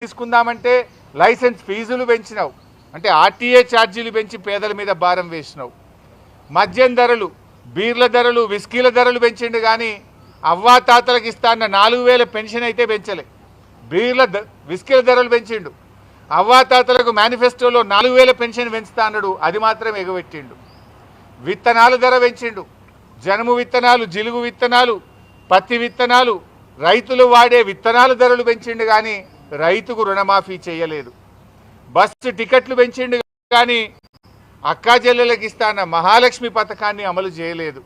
తీసుకుందామంటే licence ఫీజులు పెంచినావు, అంటే RTA ఛార్జీలు పెంచి పేదల మీద భారం వేసినావు. మద్యం ధరలు, బీర్ల ధరలు, విస్కీల ధరలు పెంచిండు కానీ అవ్వాతాతలకు ఇస్తా అన్న 4000 పెన్షన్ అయితే పెంచలే. విస్కీల ధరలు పెంచిండు. అవ్వాతాతలకు మేనిఫెస్టోలో 4000 పెన్షన్ పెంచుతా అన్నాడు, అది మాత్రం ఎగబెట్టిండు. విత్తనాల ధర పెంచిండు. జనుము విత్తనాలు, జిలుగు విత్తనాలు, పత్తి విత్తనాలు, రైతులు వాడే విత్తనాల ధరలు పెంచిండు కానీ రైతుకు రుణమాఫీ చేయలేదు. బస్సు టికెట్లు పెంచిండు కానీ అక్కా చెల్లెలకు ఇస్తాన్న మహాలక్ష్మి పథకాన్ని అమలు చేయలేదు.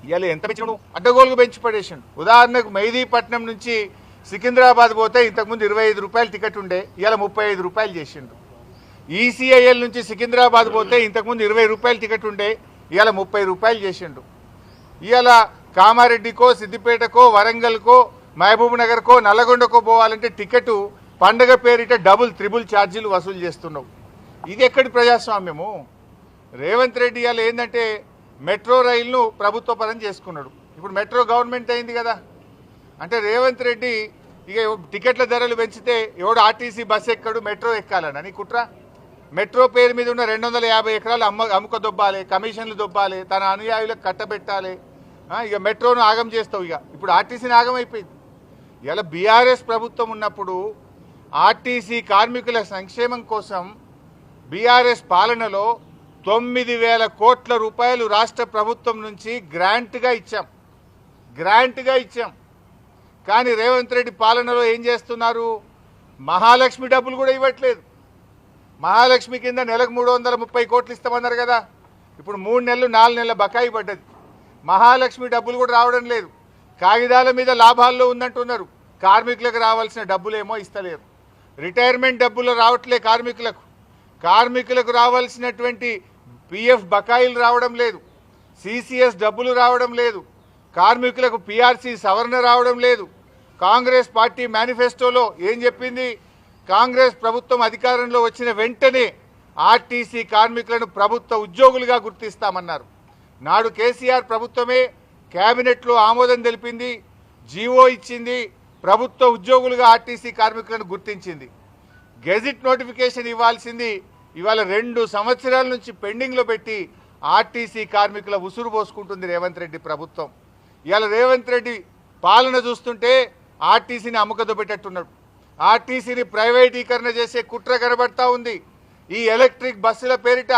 ఇవాళ ఎంత పెంచడు, అడ్డగోలుగు పెంచి పడేసిండు. ఉదాహరణకు మెహదీపట్నం నుంచి సికింద్రాబాద్ పోతే ఇంతకుముందు 25 రూపాయలు టికెట్ ఉండే, ఇవాళ 35 రూపాయలు చేసిండు. ఈసీఐఎల్ నుంచి సికింద్రాబాద్ పోతే ఇంతకుముందు 20 రూపాయలు టికెట్ ఉండే, ఇవాళ 30 రూపాయలు చేసిండు. ఇవాళ కామారెడ్డికో, సిద్దిపేటకో, వరంగల్కో, మహబూబ్ నగర్కో, నల్లగొండకో పోవాలంటే టికెట్ పండగ పేరిట డబుల్ త్రిబుల్ ఛార్జీలు వసూలు చేస్తున్నావు. ఇది ఎక్కడి ప్రజాస్వామ్యము? రేవంత్ రెడ్డి ఇవాళ ఏంటంటే మెట్రో రైలును ప్రభుత్వ పరం చేసుకున్నాడు. ఇప్పుడు మెట్రో గవర్నమెంట్ అయింది కదా, అంటే రేవంత్ రెడ్డి ఇక టికెట్ల ధరలు పెంచితే ఎవడు ఆర్టీసీ బస్సు ఎక్కడు, మెట్రో ఎక్కాలని కుట్ర. మెట్రో పేరు మీద ఉన్న 250 ఎకరాలు అమ్ముక దొబ్బాలి, కమిషన్లు దొబ్బాలి, తన అనుయాయులకు కట్టబెట్టాలి. ఇక మెట్రోను ఆగం చేస్తావు. ఇప్పుడు ఆర్టీసీని ఆగం అయిపోయింది. ఇలా బీఆర్ఎస్ ప్రభుత్వం ఉన్నప్పుడు ఆర్టీసీ కార్మికుల సంక్షేమం కోసం బీఆర్ఎస్ పాలనలో 9,000 కోట్ల రూపాయలు రాష్ట్ర ప్రభుత్వం నుంచి గ్రాంట్గా ఇచ్చాం. కానీ రేవంత్ రెడ్డి పాలనలో ఏం చేస్తున్నారు? మహాలక్ష్మి డబ్బులు కూడా ఇవ్వట్లేదు. మహాలక్ష్మి కింద నెలకు 330 కోట్లు ఇస్తామన్నారు కదా, ఇప్పుడు 3 నెలలు 4 నెలల బకాయి పడ్డది. మహాలక్ష్మి డబ్బులు కూడా రావడం లేదు. కాగితాల మీద లాభాల్లో ఉందంటున్నారు. కార్మికులకు రావాల్సిన డబ్బులేమో ఇస్తలేరు. రిటైర్మెంట్ డబ్బులు రావట్లే కార్మికులకు రావాల్సినటువంటి పిఎఫ్ బకాయిలు రావడం లేదు. సిసిఎస్ డబ్బులు రావడం లేదు. కార్మికులకు పిఆర్సీ సవరణ రావడం లేదు. కాంగ్రెస్ పార్టీ మేనిఫెస్టోలో ఏం చెప్పింది? కాంగ్రెస్ ప్రభుత్వం అధికారంలో వచ్చిన వెంటనే ఆర్టీసీ కార్మికులను ప్రభుత్వ ఉద్యోగులుగా గుర్తిస్తామన్నారు. నాడు కేసీఆర్ ప్రభుత్వమే కేబినెట్లో ఆమోదం తెలిపింది, జీవో ఇచ్చింది, ప్రభుత్వ ఉద్యోగులుగా ఆర్టీసీ కార్మికులను గుర్తించింది. గెజిట్ నోటిఫికేషన్ ఇవ్వాల్సింది ఇవాళ 2 సంవత్సరాల నుంచి పెండింగ్లో పెట్టి ఆర్టీసీ కార్మికుల ఉసురు పోసుకుంటుంది రేవంత్ రెడ్డి ప్రభుత్వం. ఇవాళ రేవంత్ రెడ్డి పాలన చూస్తుంటే ఆర్టీసీని అమ్మకదో పెట్టట్టున్నాడు. ఆర్టీసీని ప్రైవేటీకరణ చేసే కుట్ర కనబడతా ఉంది. ఈ ఎలక్ట్రిక్ బస్సుల పేరిట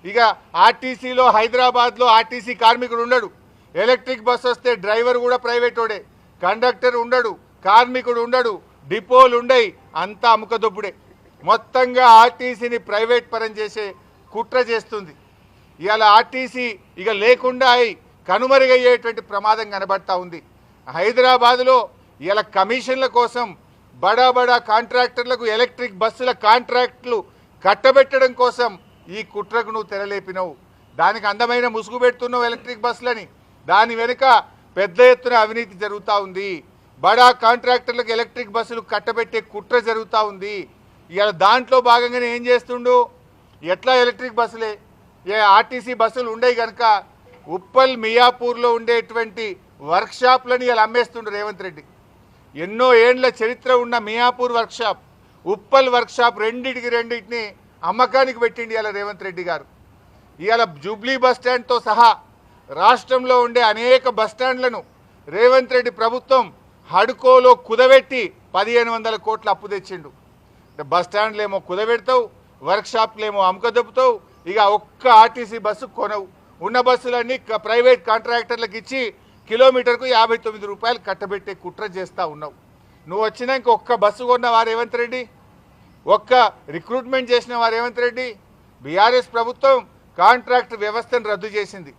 ఇక ఆర్టీసీలో హైదరాబాద్లో ఆర్టీసీ కార్మికుడు ఉండడు. ఎలక్ట్రిక్ బస్సు వస్తే డ్రైవర్ కూడా ప్రైవేటోడే, కండక్టర్ ఉండడు, కార్మికుడు ఉండడు, డిపోలు ఉండయి, అంతా అమ్మకదొప్పుడే. మొత్తంగా ఆర్టీసీని ప్రైవేట్ పరం చేసే కుట్ర చేస్తుంది. ఇవాళ ఆర్టీసీ ఇక లేకుండా అయి కనుమరుగయ్యేటువంటి ప్రమాదం కనబడతా ఉంది. హైదరాబాద్లో ఇవాళ కమిషన్ల కోసం బడా కాంట్రాక్టర్లకు ఎలక్ట్రిక్ బస్సుల కాంట్రాక్టులు కట్టబెట్టడం కోసం ఈ కుట్రకు నువ్వు తెరలేపినవు. దానికి అందమైన ముసుగు పెడుతున్నావు ఎలక్ట్రిక్ బస్సులని. దాని వెనుక పెద్ద ఎత్తున అవినీతి జరుగుతూ ఉంది. బడా కాంట్రాక్టర్లకు ఎలక్ట్రిక్ బస్సులు కట్టబెట్టే కుట్ర జరుగుతూ ఉంది. ఇవాళ దాంట్లో భాగంగానే ఏం చేస్తుండు? ఎట్లా ఎలక్ట్రిక్ బస్సులే ఆర్టీసీ బస్సులు ఉండేవి కనుక ఉప్పల్ మియాపూర్లో ఉండేటువంటి వర్క్షాప్లని ఇలా అమ్మేస్తుండు రేవంత్ రెడ్డి. ఎన్నో ఏండ్ల చరిత్ర ఉన్న మియాపూర్ వర్క్షాప్, ఉప్పల్ వర్క్షాప్ రెండింటిని అమ్మకానికి పెట్టిండి ఇవాళ రేవంత్ రెడ్డి గారు. ఇవాళ జూబ్లీ బస్టాండ్తో సహా రాష్ట్రంలో ఉండే అనేక బస్టాండ్లను రేవంత్ రెడ్డి ప్రభుత్వం హడ్కోలో కుదబెట్టి 1500 కోట్ల అప్పు తెచ్చిండు. బస్టాండ్లేమో కుదబెడతావు, వర్క్షాప్లేమో అమ్మకదొప్పుతావు, ఇక ఒక్క ఆర్టీసీ బస్సు కొనవు. ఉన్న బస్సులన్నీ ప్రైవేట్ కాంట్రాక్టర్లకు ఇచ్చి కిలోమీటర్కు 59 రూపాయలు కట్టబెట్టే కుట్ర చేస్తూ ఉన్నావు. నువ్వు వచ్చినాక ఒక్క బస్సు కొన్నవా రేవంత్ రెడ్డి? ఒక్క రిక్రూట్మెంట్ చేసిన వారు రేవంత్ రెడ్డి? బీఆర్ఎస్ ప్రభుత్వం కాంట్రాక్ట్ వ్యవస్థను రద్దు చేసింది.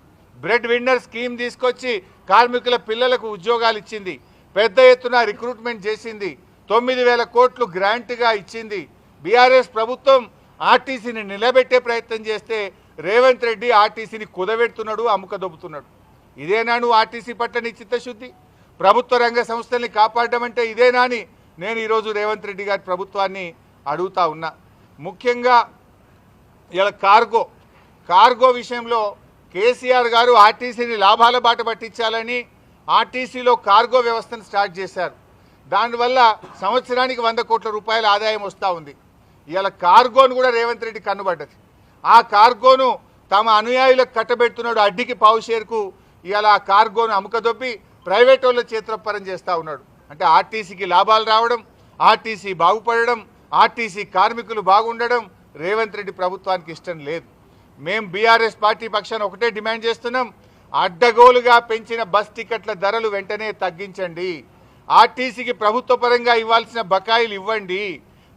బ్రెడ్ విన్నర్ స్కీమ్ తీసుకొచ్చి కార్మికుల పిల్లలకు ఉద్యోగాలు ఇచ్చింది. పెద్ద ఎత్తున రిక్రూట్మెంట్ చేసింది. 9,000 కోట్లు గ్రాంట్గా ఇచ్చింది. బీఆర్ఎస్ ప్రభుత్వం ఆర్టీసీని నిలబెట్టే ప్రయత్నం చేస్తే రేవంత్ రెడ్డి ఆర్టీసీని కుదబెడుతున్నాడు, అమ్ముకదొబ్బుతున్నాడు. ఇదేనా నువ్వు ఆర్టీసీ పట్ల నీ చిత్తశుద్ధి? ప్రభుత్వ రంగ సంస్థల్ని కాపాడడం అంటే ఇదేనా అని నేను ఈరోజు రేవంత్ రెడ్డి గారి ప్రభుత్వాన్ని అడుగుతా ఉన్నా. ముఖ్యంగా ఇలా కార్గో విషయంలో కేసీఆర్ గారు ఆర్టీసీని లాభాల బాట పట్టించాలని ఆర్టీసీలో కార్గో వ్యవస్థను స్టార్ట్ చేశారు. దానివల్ల సంవత్సరానికి 100 కోట్ల రూపాయల ఆదాయం వస్తూ ఉంది. ఇవాళ కార్గోను కూడా రేవంత్ రెడ్డి కన్నుబడ్డది. ఆ కార్గోను తమ అనుయాయులకు కట్టబెడుతున్నాడు. అడ్డికి పావు షేర్కు ఇవాళ ఆ కార్గోను అముకదొబ్బి ప్రైవేట్ వాళ్ళ చేతిలో పరం చేస్తూ ఉన్నాడు. అంటే ఆర్టీసీకి లాభాలు రావడం, ఆర్టీసీ బాగుపడడం, ఆర్టీసీ కార్మికులు బాగుండడం రేవంత్ రెడ్డి ప్రభుత్వానికి ఇష్టం లేదు. మేము బీఆర్ఎస్ పార్టీ పక్షాన ఒకటే డిమాండ్ చేస్తున్నాం, అడ్డగోలుగా పెంచిన బస్ టికెట్ల ధరలు వెంటనే తగ్గించండి. ఆర్టీసీకి ప్రభుత్వ పరంగా ఇవ్వాల్సిన బకాయిలు ఇవ్వండి.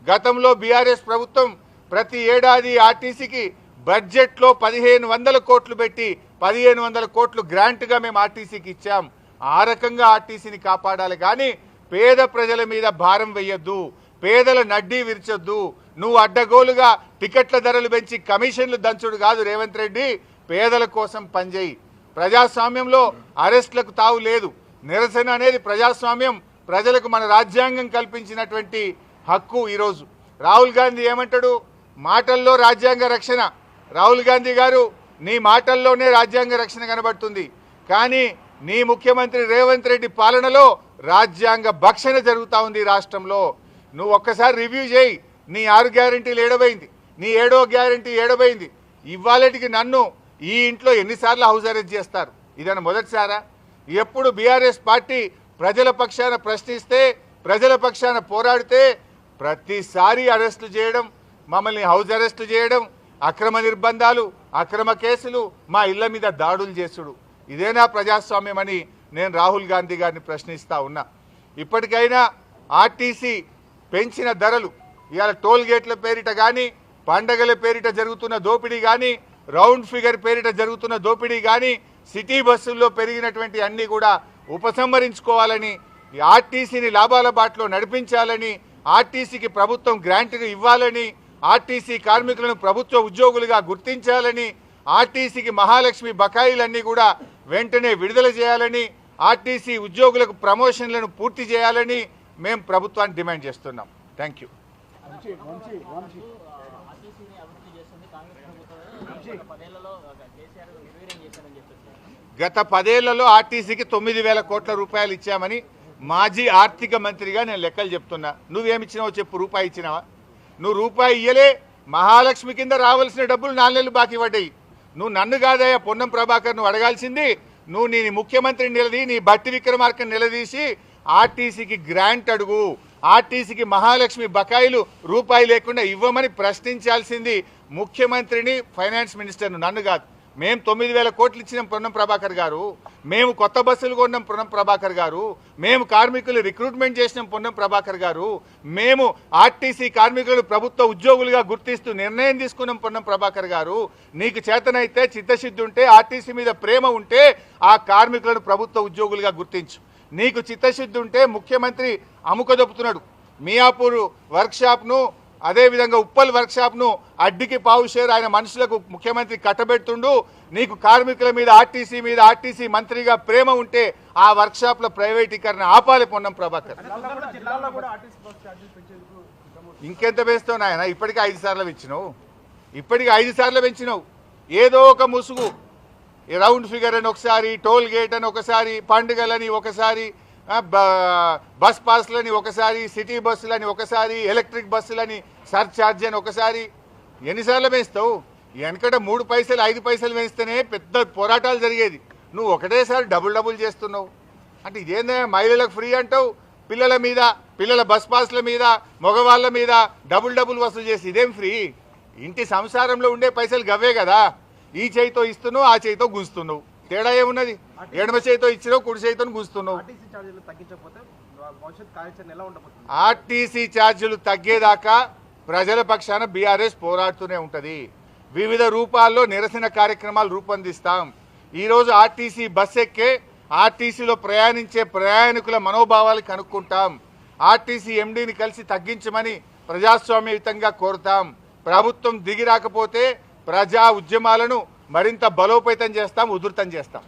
గతంలో బీఆర్ఎస్ ప్రభుత్వం ప్రతి ఏడాది ఆర్టీసీకి బడ్జెట్లో 1500 కోట్లు పెట్టి 1500 కోట్లు గ్రాంట్గా మేము ఆర్టీసీకి ఇచ్చాం. ఆ రకంగా ఆర్టీసీని కాపాడాలి కానీ పేద ప్రజల మీద భారం వేయొద్దు, పేదల నడ్డీ విరిచొద్దు. నువ్వు అడ్డగోలుగా టికెట్ల ధరలు పెంచి కమిషన్లు దంచుడు కాదు రేవంత్ రెడ్డి, పేదల కోసం పనిచేయి. ప్రజాస్వామ్యంలో అరెస్టులకు తావు లేదు. నిరసన అనేది ప్రజాస్వామ్యం, ప్రజలకు మన రాజ్యాంగం కల్పించినటువంటి హక్కు. ఈరోజు రాహుల్ గాంధీ ఏమంటాడు, మాటల్లో రాజ్యాంగ రక్షణ. రాహుల్ గాంధీ గారు నీ మాటల్లోనే రాజ్యాంగ రక్షణ కనబడుతుంది, కానీ నీ ముఖ్యమంత్రి రేవంత్ రెడ్డి పాలనలో రాజ్యాంగ భక్షణ జరుగుతూ ఉంది రాష్ట్రంలో. నువ్వు ఒక్కసారి రివ్యూ చేయి, నీ 6 గ్యారెంటీలు ఏడబైంది, నీ 7వ గ్యారెంటీ ఏడబైంది. ఇవాళటికి నన్ను ఈ ఇంట్లో ఎన్నిసార్లు హౌస్ అరెస్ట్ చేస్తారు? ఇదన్న మొదటిసారా? ఎప్పుడు బీఆర్ఎస్ పార్టీ ప్రజల పక్షాన ప్రశ్నిస్తే, ప్రజల పక్షాన పోరాడితే ప్రతిసారి అరెస్టులు చేయడం, మమ్మల్ని హౌస్ అరెస్టులు చేయడం, అక్రమ నిర్బంధాలు, అక్రమ కేసులు, మా ఇళ్ల మీద దాడులు చేసుడు, ఇదేనా ప్రజాస్వామ్యం అని నేను రాహుల్ గాంధీ గారిని ప్రశ్నిస్తా ఉన్నా. ఇప్పటికైనా ఆర్టీసీ పెంచిన ధరలు, ఇవాళ టోల్ గేట్ల పేరిట కానీ, పండగల పేరిట జరుగుతున్న దోపిడీ కానీ, రౌండ్ ఫిగర్ పేరిట జరుగుతున్న దోపిడీ కానీ, సిటీ బస్సుల్లో పెరిగినటువంటి అన్నీ కూడా ఉపసంహరించుకోవాలని, ఈ ఆర్టీసీని లాభాల బాటలో నడిపించాలని, ఆర్టీసీకి ప్రభుత్వం గ్రాంట్లు ఇవ్వాలని, ఆర్టీసీ కార్మికులను ప్రభుత్వ ఉద్యోగులుగా గుర్తించాలని, ఆర్టీసీకి మహాలక్ష్మి బకాయిలన్నీ కూడా వెంటనే విడుదల చేయాలని, ఆర్టీసీ ఉద్యోగులకు ప్రమోషన్లను పూర్తి చేయాలని మేము ప్రభుత్వాన్ని డిమాండ్ చేస్తున్నాం. Thank you. గత 10 ఏళ్లలో ఆర్టీసీకి 9,000 కోట్ల రూపాయలు ఇచ్చామని మాజీ ఆర్థిక మంత్రిగా నేను లెక్కలు చెప్తున్నా. నువ్వేమిచ్చినావో చెప్పు. రూపాయి ఇచ్చినావా? నువ్వు రూపాయి ఇయ్యలే. మహాలక్ష్మి కింద రావాల్సిన డబ్బులు 4 నెలలు బాకీ పడ్డాయి. నువ్వు నన్ను కాదయ్యా పొన్నం ప్రభాకర్ నువ్వు అడగాల్సింది. నువ్వు నీ ముఖ్యమంత్రిని నిలదీ, నీ బట్టి విక్రమార్కని నిలదీసి ఆర్టీసీకి గ్రాంట్ అడుగు, ఆర్టీసీకి మహాలక్ష్మి బకాయిలు రూపాయి లేకుండా ఇవ్వమని ప్రశ్నించాల్సింది ముఖ్యమంత్రిని, ఫైనాన్స్ మినిస్టర్ను, నన్ను కాదు. మేము 9,000 కోట్లు ఇచ్చినాం పొన్నం ప్రభాకర్ గారు, మేము కొత్త బస్సులు కొన్నాం పొన్నం ప్రభాకర్ గారు, మేము కార్మికులు రిక్రూట్మెంట్ చేసినాం పొన్నం ప్రభాకర్ గారు, మేము ఆర్టీసీ కార్మికులను ప్రభుత్వ ఉద్యోగులుగా గుర్తిస్తూ నిర్ణయం తీసుకున్నాం పొన్నం ప్రభాకర్ గారు. నీకు చేతనైతే, చిత్తశుద్ధి ఉంటే, ఆర్టీసీ మీద ప్రేమ ఉంటే ఆ కార్మికులను ప్రభుత్వ ఉద్యోగులుగా గుర్తించు. నీకు చిత్తశుద్ధి ఉంటే ముఖ్యమంత్రి అముకదొప్పుతున్నాడు మియాపూర్ వర్క్షాప్ను, అదేవిధంగా ఉప్పల్ వర్క్షాప్ను అడ్డికి పావు షేర్ ఆయన మనుషులకు ముఖ్యమంత్రి కట్టబెడుతుండు. నీకు కార్మికుల మీద, ఆర్టీసీ మంత్రిగా ప్రేమ ఉంటే ఆ వర్క్షాప్ల ప్రైవేటీకరణ ఆపాలి పొన్నం ప్రభాకర్. ఇంకెంత పెంచుతావు నాయన? ఇప్పటికీ 5 సార్లు పెంచినావు, ఇప్పటికీ 5 సార్లు పెంచినావు. ఏదో ఒక ముసుగు, రౌండ్ ఫిగర్ అని ఒకసారి, టోల్ గేట్ అని ఒకసారి, పండుగలని ఒకసారి, బస్ పాస్లని ఒకసారి, సిటీ బస్సులని ఒకసారి, ఎలక్ట్రిక్ బస్సులని సర్ఛార్జ్ అని ఒకసారి. ఎన్నిసార్లు పెంచుతావు? వెనకట 3 పైసలు 5 పైసలు పెంచితేనే పెద్ద పోరాటాలు జరిగేది. నువ్వు ఒకటేసారి డబుల్ చేస్తున్నావు. అంటే ఇదేందా? మహిళలకు ఫ్రీ అంటావు, పిల్లల మీద, పిల్లల బస్ పాస్ల మీద, మగవాళ్ళ మీద డబుల్ వసూలు చేసి ఇదేం ఫ్రీ? ఇంటి సంసారంలో ఉండే పైసలు గవ్వే కదా. ఈ చేయితో ఇస్తున్నావు, ఆ చేయితో గుంజుతున్నావు. తేడా ఏమున్నది? ఎడమ చేయితో ఇచ్చినావు, కుడి చేయితో గుంజుతున్నావు. ఆర్టీసీ ఛార్జీలు తగ్గేదాకా ప్రజల పక్షాన బీఆర్ఎస్ పోరాడుతూనే ఉంటుంది. వివిధ రూపాల్లో నిరసన కార్యక్రమాలు రూపొందిస్తాం. ఈరోజు ఆర్టీసీ బస్ ఎక్కే, ఆర్టీసీలో ప్రయాణించే ప్రయాణికుల మనోభావాలు కనుక్కుంటాం. ఆర్టీసీ ఎండీని కలిసి తగ్గించమని ప్రజాస్వామ్యయుతంగా కోరుతాం. ప్రభుత్వం దిగి రాకపోతే ప్రజా ఉద్యమాలను మరింత బలోపేతం చేస్తాం, ఉధృతం చేస్తాం.